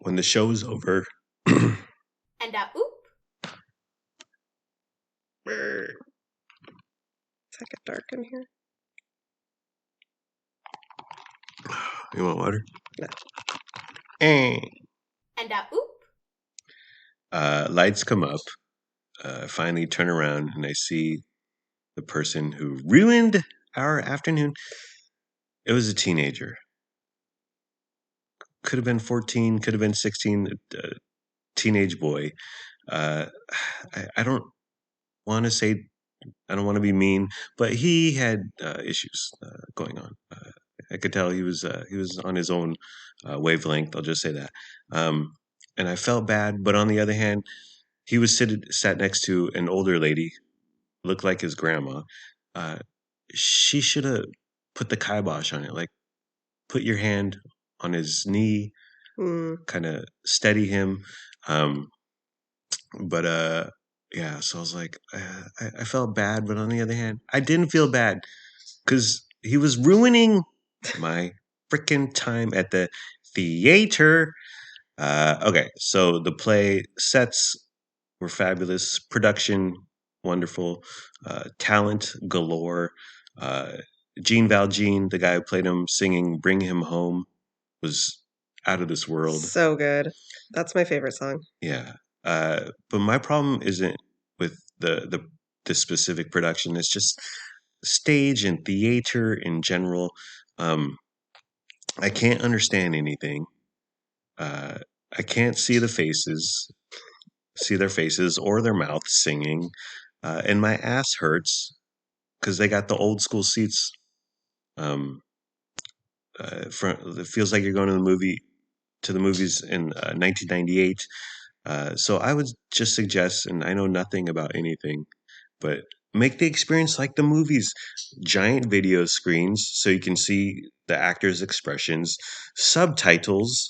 B: when the show was over,
C: And oop.
A: Does that get dark in here?
B: you want water?
A: No.
B: Eh.
C: And oop.
B: Lights come up. I finally turn around and I see the person who ruined our afternoon. It was a teenager. Could have been 14, could have been 16, teenage boy. Uh, I don't want to say, I don't want to be mean, but he had issues going on. I could tell he was on his own wavelength. I'll just say that. And I felt bad, but on the other hand, he was sat next to an older lady, looked like his grandma. Uh, she should have put the kibosh on it, like put your hand on his knee,
A: Mm.
B: kind of steady him. Um, but yeah, so I was like, I felt bad, but on the other hand, I didn't feel bad because he was ruining my freaking time at the theater. Okay, so the play sets were fabulous, production wonderful, talent galore. Uh, Gene Valjean, the guy who played him, singing "Bring Him Home," was out of this world.
A: So good. That's my favorite song.
B: Yeah. But my problem isn't with the specific production. It's just stage and theater in general. Um, I can't understand anything. Uh, I can't see see their faces or their mouths singing, and my ass hurts because they got the old school seats. Um, it feels like you're going to the movies in 1998. So I would just suggest, and I know nothing about anything, but make the experience like the movies. Giant video screens so you can see the actors' expressions, subtitles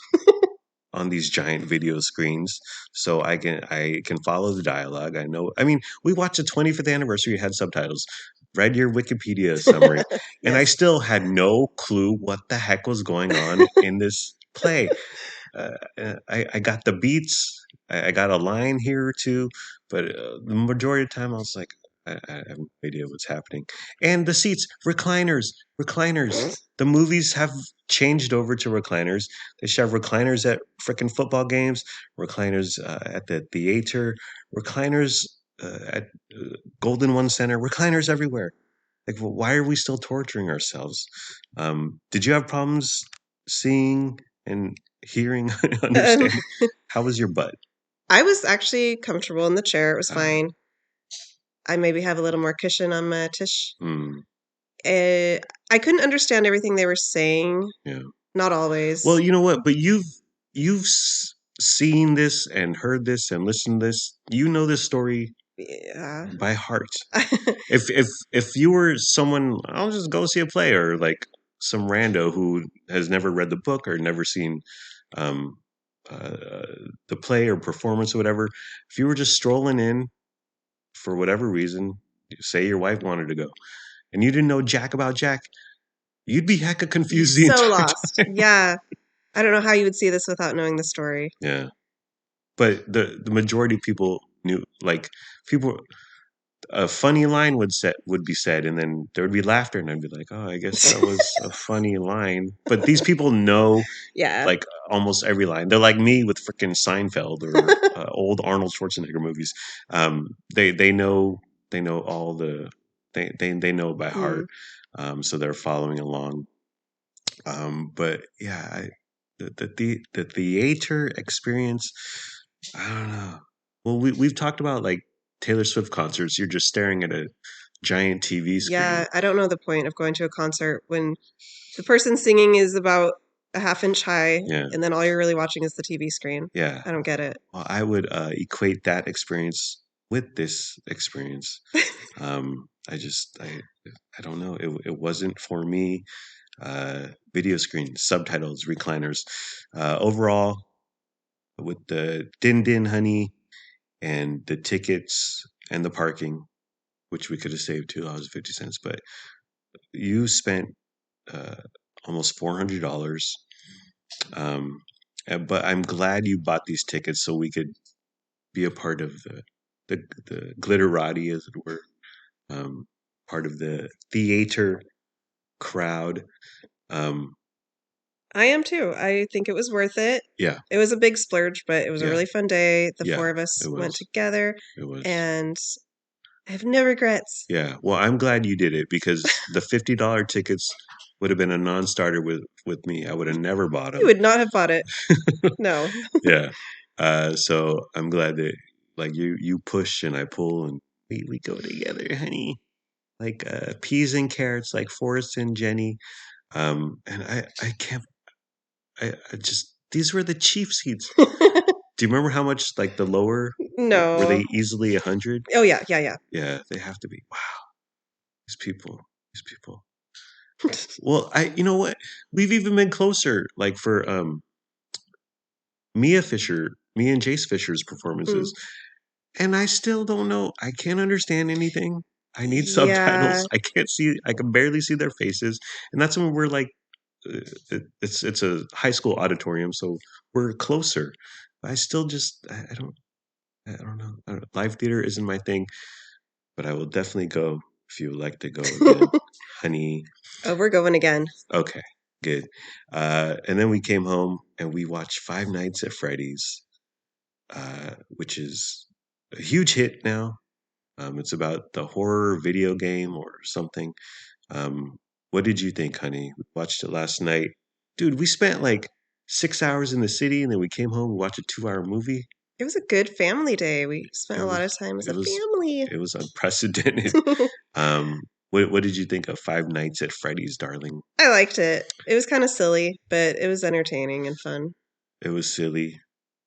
B: on these giant video screens so I can follow the dialogue. I know. I mean, we watched the 25th anniversary, it had subtitles. Read your Wikipedia summary, and I
A: Yes.
B: still had no clue what the heck was going on in this play. I got the beats. I got a line here or two, but the majority of the time I was like, I have no idea what's happening. And the seats, recliners, recliners. The movies have changed over to recliners. They should have recliners at freaking football games, recliners at the theater, recliners at Golden One Center, recliners everywhere. Like, why are we still torturing ourselves? Did you have problems seeing and hearing,
A: Um,
B: understanding? How was your butt?
A: I was actually comfortable in the chair. It was
B: Uh,
A: fine. I maybe have a little more cushion on my tish.
B: mm,
A: Uh, I couldn't understand everything they were saying.
B: yeah.
A: Not
B: Well,
A: always.
B: you know what? But you've seen this and heard this and listened to this. You know this story
A: Yeah.
B: by heart. If you were someone, I'll just go see a play, or like some rando who has never read the book or never seen um, uh, the play or performance or whatever. If you were just strolling in for whatever reason, say your wife wanted to go, and you didn't know jack about Jack, you'd be hecka confused the
A: So
B: entire
A: lost.
B: time.
A: Yeah. I don't know how you would see this without knowing the story.
B: Yeah, but the majority of people knew, like people. A funny line would be said, and then there would be laughter, and I'd be like, "Oh, I guess that was a funny line." But these people know
A: Yeah.
B: like almost every line. They're like me with freaking Seinfeld or old Arnold Schwarzenegger movies. They know all they know by
A: Mm.
B: heart, so they're following along. But yeah, the theater experience, I don't know. Well, we've talked about like Taylor Swift concerts. You're just staring at a giant TV screen.
A: Yeah, I don't know the point of going to a concert when the person singing is about a half inch high
B: Yeah,
A: and then all you're really watching is the TV screen.
B: yeah.
A: I don't get it.
B: Well, I would equate that experience with this experience. I don't know. It wasn't for me. Video screens, subtitles, recliners. Overall, with the din din honey and the tickets and the parking, which we could have saved $2.50, but you spent uh, almost $400. Um, but I'm glad you bought these tickets so we could be a part of the glitterati, as it were, um, part of the theater crowd. Um,
A: I am too. I think it was worth it.
B: yeah,
A: It was a big splurge, but it was a
B: yeah,
A: really fun day. The
B: yeah.
A: four of us
B: It
A: went
B: was.
A: together,
B: It was.
A: and I have no regrets.
B: Yeah. Well, I'm glad you did it because the $50 tickets would have been a non-starter with me. I would have never bought
A: You
B: them.
A: would not have bought it. No.
B: Yeah. So I'm glad that like you push and I pull and we go together, honey. Like peas and carrots, like Forrest and Jenny. And I can't. I just these were the cheap seats. Do you remember how much like the lower were
A: No.
B: they easily 100?
A: Oh yeah, yeah,
B: Yeah, they have to be. Wow, these people, these people. Well, you know what? We've even been closer. Like for Mia and Jace Fisher's
A: Mm.
B: performances, and I still don't know. I can't understand anything. I need
A: Yeah.
B: subtitles. I can't see. I can barely see their faces, and that's when we're like, it's a high school auditorium, so we're closer. I still just I don't know. Live theater isn't my thing, but I will definitely go if you would like to go again, honey.
A: Oh, we're going again.
B: Okay, good. And then we came home and we watched Five Nights at Freddy's, which is a huge hit now. It's about the horror video game or something. Um, what did you think, honey? We watched it last night. Dude, we spent like 6 hours in the city and then we came home and watched a 2 hour movie.
A: It was a good family day. We spent
B: It
A: a lot
B: was
A: of time as
B: it
A: a
B: was
A: family.
B: it was unprecedented. What did you think of Five Nights at Freddy's, darling?
A: I liked it. It was kind of silly, but it was entertaining and fun.
B: It was silly.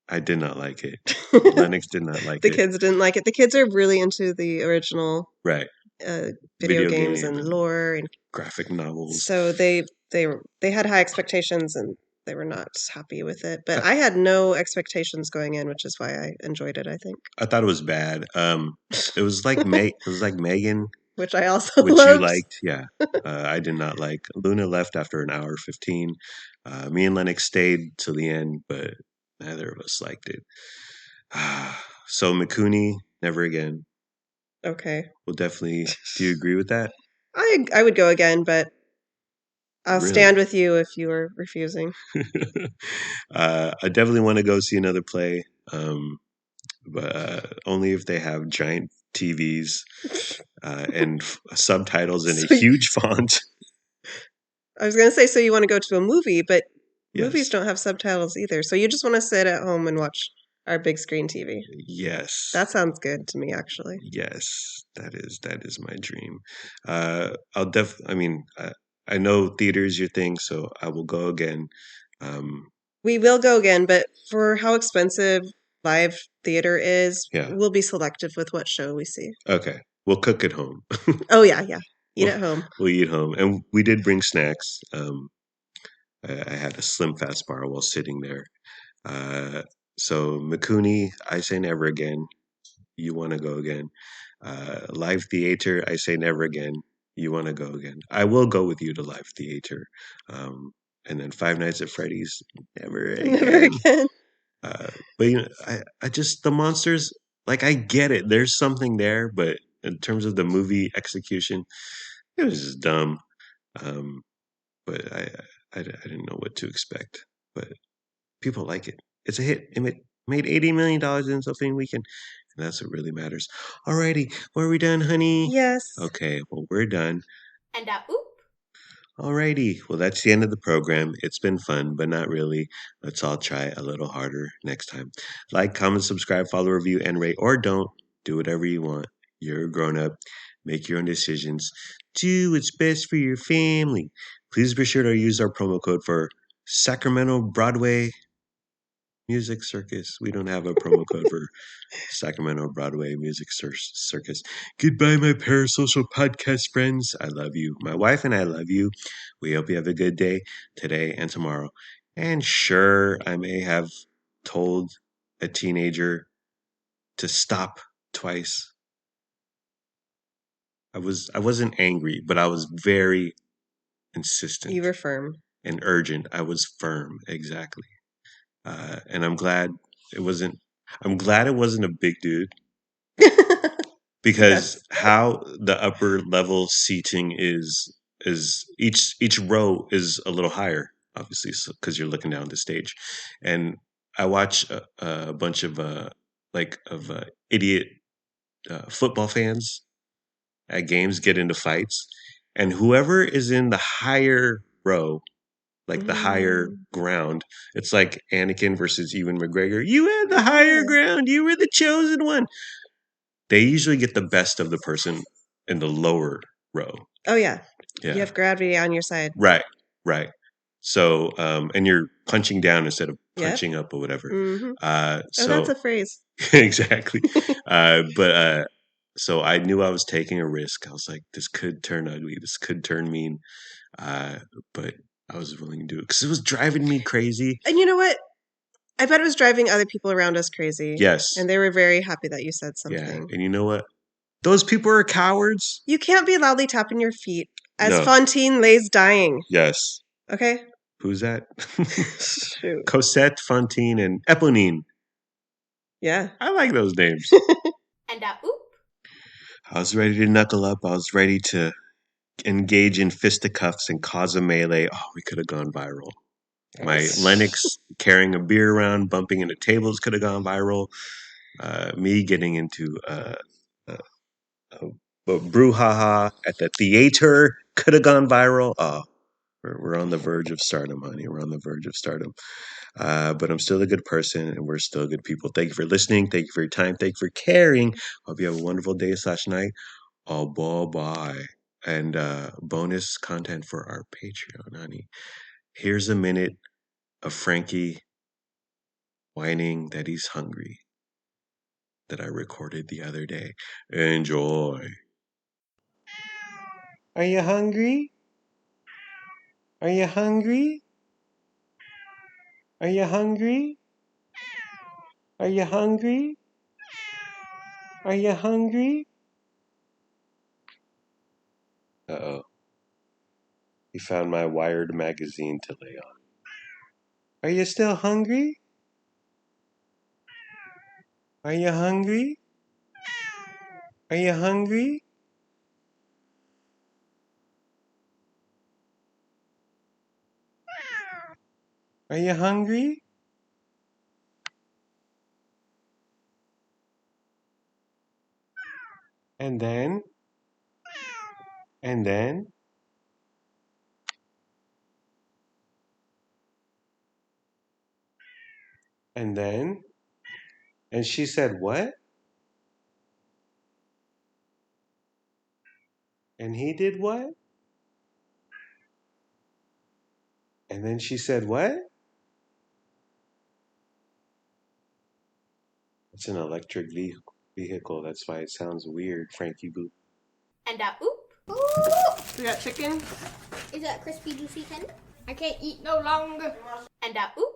B: I did not like it.
A: The
B: Lennox did not like it.
A: kids didn't like it. The kids are really into the original
B: Right.
A: uh, video
B: Video
A: games
B: game
A: and
B: and
A: lore, and
B: graphic novels.
A: so they had high expectations and they were not happy with it. But
B: I,
A: I had no expectations going in, which is why I enjoyed it, I think.
B: I thought it was bad. It was like Megan,
A: Which I also
B: which you
A: loved.
B: liked. Yeah. I did not like. Luna left after an hour 15. Me and Lennox stayed till the end, but neither of us liked it. So Mikuni, never again.
A: Okay.
B: We'll definitely. Do you agree with that?
A: I would go again, but I'll
B: Really?
A: stand with you if you are refusing.
B: I definitely want to go see another play, but only if they have giant TVs and subtitles in a
A: So
B: huge font.
A: I was going to say, so you want to go to a movie, but movies
B: Yes,
A: don't have subtitles either. So you just want to sit at home and watch our big screen TV.
B: yes,
A: That sounds good to me, actually.
B: yes. That is my dream. I mean, I know theater's your thing, so I will go again. Um,
A: We will go again, but for how expensive live theater is,
B: yeah.
A: we'll be selective with what show we see.
B: Okay. We'll cook at home.
A: Oh, yeah, yeah. Eat
B: we'll,
A: at home.
B: we'll eat home, and we did bring snacks. I had a Slim Fast bar while sitting there. Uh, so Mikuni, I say never again. You want to go again. Live theater, I say never again. You want to go again. I will go with you to live theater. Um, and then Five Nights at Freddy's, never
A: Never
B: again.
A: again.
B: But I just the monsters. Like I get it. There's something there, but in terms of the movie execution, it was just dumb. Um, but I didn't know what to expect. But people like it. It's a hit. It made $80 million in its opening weekend, and that's what really matters. Alrighty, well, are we done, honey?
A: Yes.
B: Okay, well, we're done.
C: And oop.
B: Alrighty, well, that's the end of the program. It's been fun, but not really. Let's all try a little harder next time. Like, comment, subscribe, follow, review, and rate, or don't. Do whatever you want. You're a grown up. Make your own decisions. Do what's best for your family. Please be sure to use our promo code for Sacramento Broadway Music Circus. We don't have a promo code for Sacramento Broadway Music Circus. Goodbye, my parasocial podcast friends. I love you. My wife and I love you. We hope you have a good day today and tomorrow. And sure, I may have told a teenager to stop twice. I wasn't angry, but I was very insistent.
A: You were firm.
B: And urgent. I was firm, exactly. And I'm glad it wasn't a big dude, because how the upper level seating is each row is a little higher, obviously, because you're looking down the stage. And I watch a bunch of idiot football fans at games get into fights, and whoever is in the higher row, like the higher ground. It's like Anakin versus Ewan McGregor. You had the higher ground. You were the chosen one. They usually get the best of the person in the lower row.
A: Oh, yeah.
B: Yeah.
A: You have gravity on your side.
B: Right. So, and you're punching down instead of punching up or whatever.
A: Mm-hmm.
B: So
A: that's a phrase.
B: Exactly. So I knew I was taking a risk. I was like, this could turn ugly. This could turn mean. But I was willing to do it because it was driving me crazy.
A: And you know what? I bet it was driving other people around us crazy.
B: Yes.
A: And they were very happy that you said something.
B: Yeah. And you know what? Those people are cowards.
A: You can't be loudly tapping your feet as Fantine lays dying.
B: Yes.
A: Okay.
B: Who's that?
A: Shoot.
B: Cosette, Fantine, and Eponine.
A: Yeah.
B: I like those names.
C: And oop.
B: I was ready to knuckle up. I was ready to engage in fisticuffs and cause a melee. Oh, we could have gone viral. My Lennox carrying a beer around, bumping into tables could have gone viral. Me getting into a brouhaha at the theater could have gone viral. Oh, we're on the verge of stardom, honey. We're on the verge of stardom. But I'm still a good person, and we're still good people. Thank you for listening. Thank you for your time. Thank you for caring. Hope you have a wonderful day/night. Oh, bye. And bonus content for our Patreon, honey. Here's a minute of Frankie whining that he's hungry that I recorded the other day. Enjoy. Are you hungry? Are you hungry? Are you hungry? Are you hungry? Are you hungry? Uh-oh. He found my Wired magazine to lay on. Are you still hungry? Are you hungry? Are you hungry? Are you hungry? And then? And then? And then? And she said, what? And he did what? And then she said, what? It's an electric vehicle. That's why it sounds weird, Frankie Boo.
C: And oop.
A: We got chicken.
C: Is that crispy, juicy tender? I can't eat no longer. And oop.